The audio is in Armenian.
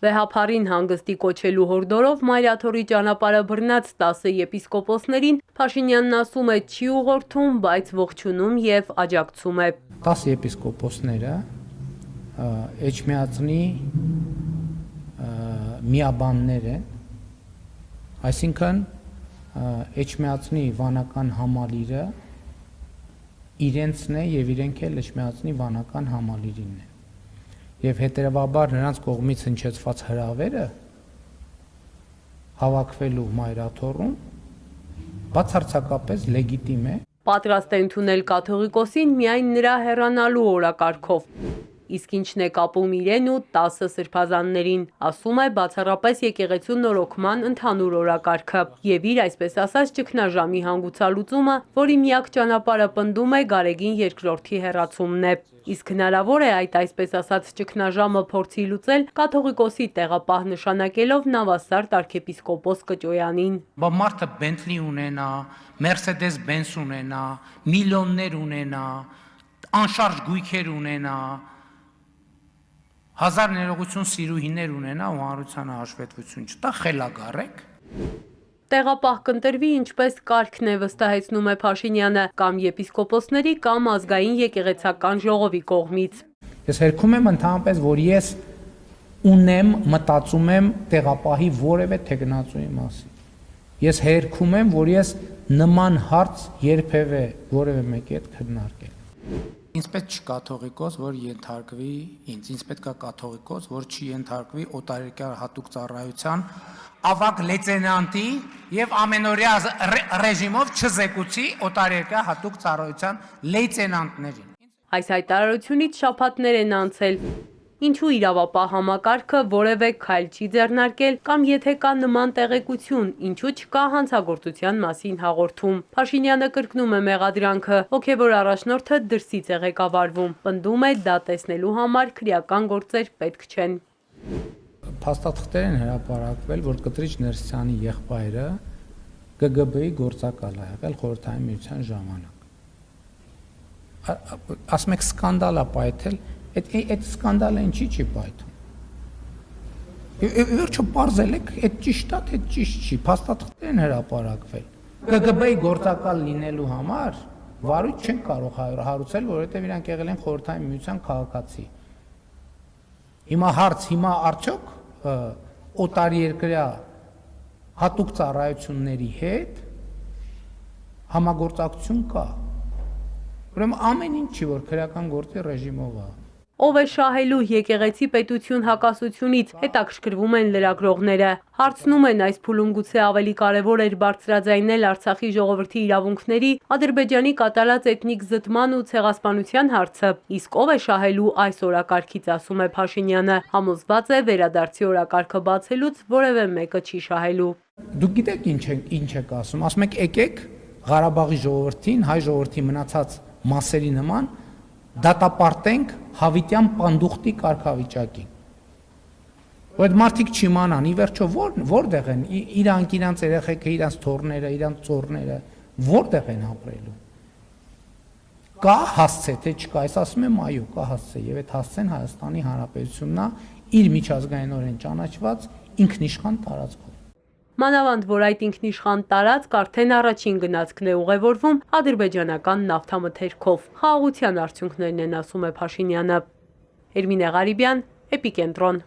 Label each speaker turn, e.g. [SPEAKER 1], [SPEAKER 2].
[SPEAKER 1] Վեհափարին հանգստի կոչելու հորդորով Մայրաթորի ճանապարհը բռնած 10 եպիսկոպոսներին Փաշինյանն ասում է չի ուղղորդում, բայց ողջունում եւ աջակցում է։
[SPEAKER 2] 10 եպիսկոպոսները Էջմիածնի միաբաններ են, այսինքն Էջմիածնի վանական համալիրը իրենցն է եւ իրենք էլ Էջմիածնի վանական համալիրին է։ Եվ հետեւաբար նրանց կողմից հնչեցված հրավերը հավաքվելու Մայրաթոռում բացարձակապես լեգիտիմ է։
[SPEAKER 1] Պատրաստ է ընդունել կաթողիկոսին միայն նրա հեռանալու օրակարգով։ Իսկ ինչն է կապում իրեն ու 10 սրբազաններին, ասում է բացառապես եկեղեցու նորոգման ընդհանուր օրակարգը եւ իր այսպես ասած ճգնաժամի հանգուցալուծումը, որի միակ ճանապարհը պնդում է Գարեգին II հեռացումն է։ Իսկ հնարավոր է այդ այսպես ասած ճգնաժամը փորձի լուծել կաթողիկոսի տեղապահ նշանակելով նավասարդ arczepiskopos Կճոյանին։
[SPEAKER 2] Բա մարդը Bentley ունենա, Mercedes Benz ունենա, միլիոններ ունենա, անշարժ գույքեր ունենա, հազար ներողություն սիրուհիներ ունենա ու հանրությանը հաշվետվություն չտա, խելագարեք։
[SPEAKER 1] Տեղապահ կընտրվի ինչպես կարգն է, վստահեցնում է Փաշինյանը, կամ եպիսկոպոսների կամ ազգային եկեղեցական ժողովի կողմից։
[SPEAKER 2] Ես հերքում եմ ընդհանրապես, որ ես ունեմ, մտածում եմ տեղապահի որևէ թեկնածուի մասին։ Ես հերքում եմ, որ ես նման հարց երբևէ որևէ մեկի հետ քննարկել։ Ինձ պետք չի կաթողիկոս, որ ենթարկվի ինձ պետք է կաթողիկոս, որ չի ենթարկվի օտարերկրյա հատուկ ծառայության ավագ լեյտենանտի եւ ամենօրյա ռեժիմով չզեկուցի օտարերկրյա հատուկ ծառայության լեյտենանտներին։
[SPEAKER 1] Այս հայտարարությունից շաբաթներ են անցել։ Ինչու իրավապահ համակարգը որևէ քայլ չի ձեռնարկել կամ եթե կա նման տեղեկություն, ինչու չկա հանցագործության մասին հաղորդում։ Փաշինյանը կրկնում է մեղադրանքը, հոգևոր առաջնորդը դրսից է ղեկավարվում, պնդում է դա տեսնելու համար քրեական գործեր պետք չեն։
[SPEAKER 2] Փաստաթղթեր են հրապարակվել, որ Կտրիչ Ներսյանի եղբայրը ԿԳԲ-ի գործակալ է եղել Խորհրդային Միության ժամանակ։ Ասում եք սկանդալ է պայթել, այդ սկանդալը ինչի չի պայթում։ Վերջը պարզել եք, այդ ճիշտ է, թե ճիշտ չի, փաստաթղթեր են հրապարակվել։ ԿԳԲ-ի գործակալ լինելու համար վարույթ չեն կարող հարուցել, որովհետև իրանք եղել են Խորհրդային Միության քաղաքացի։ Հիմա արդյոք օտարերկրյա հատուկ ծառայությունների հետ համագործակցություն կա։ Ուրեմն ամեն ինչ չի, որ քրեական գործի ռեժիմով է։
[SPEAKER 1] Ով է շահելու եկեղեցի պետություն հակասությունից, հետաքրքրվում են լրագրողները։ Հարցնում են այս փուլում գուցե ավելի կարևոր էր բարձրաձայնել Արցախի ժողովրդի իրավունքների, Ադրբեջանի կատարած էթնիկ զտման ու ցեղասպանության հարցը, իսկ ով է շահելու այս օրակարգից, ասում է Փաշինյանը, համոզված է վերադարձի օրակարգը բացելուց որևէ մեկը չի շահելու։
[SPEAKER 2] Դուք գիտեք ինչ եք ասում, ասում եք եկեք Ղարաբաղի ժողովրդին, հայ ժողովրդի մնացած մասերի նման դատապարտենք հավիտյան պանդուխտի կարգավիճակին։ Որ մարդիկ չիմանան, ի վերջո որտեղ են իրանք, իրանց երեխեքը, իրանց թոռները, իրանց ծոռները, որտեղ են ապրելու։ Կա հասցե, թե չկա, այս ասում եմ այո, կա հասցե, եւ այդ հասցեն Հայաստանի Հանրապետությունն է իր միջազգայինորեն ճանաչված ինքնիշխան տարածքով։
[SPEAKER 1] Մանավանդ, որ այդ ինքնիշխան տարածք արդեն առաջին գնացքն է ուղևորվում ադրբեջանական նավթամթերքով։ Խաղաղության արդյունքներն են, ասում է Փաշինյանը։ Էրմինե Ղարիբյան, Էպիկենտրոն։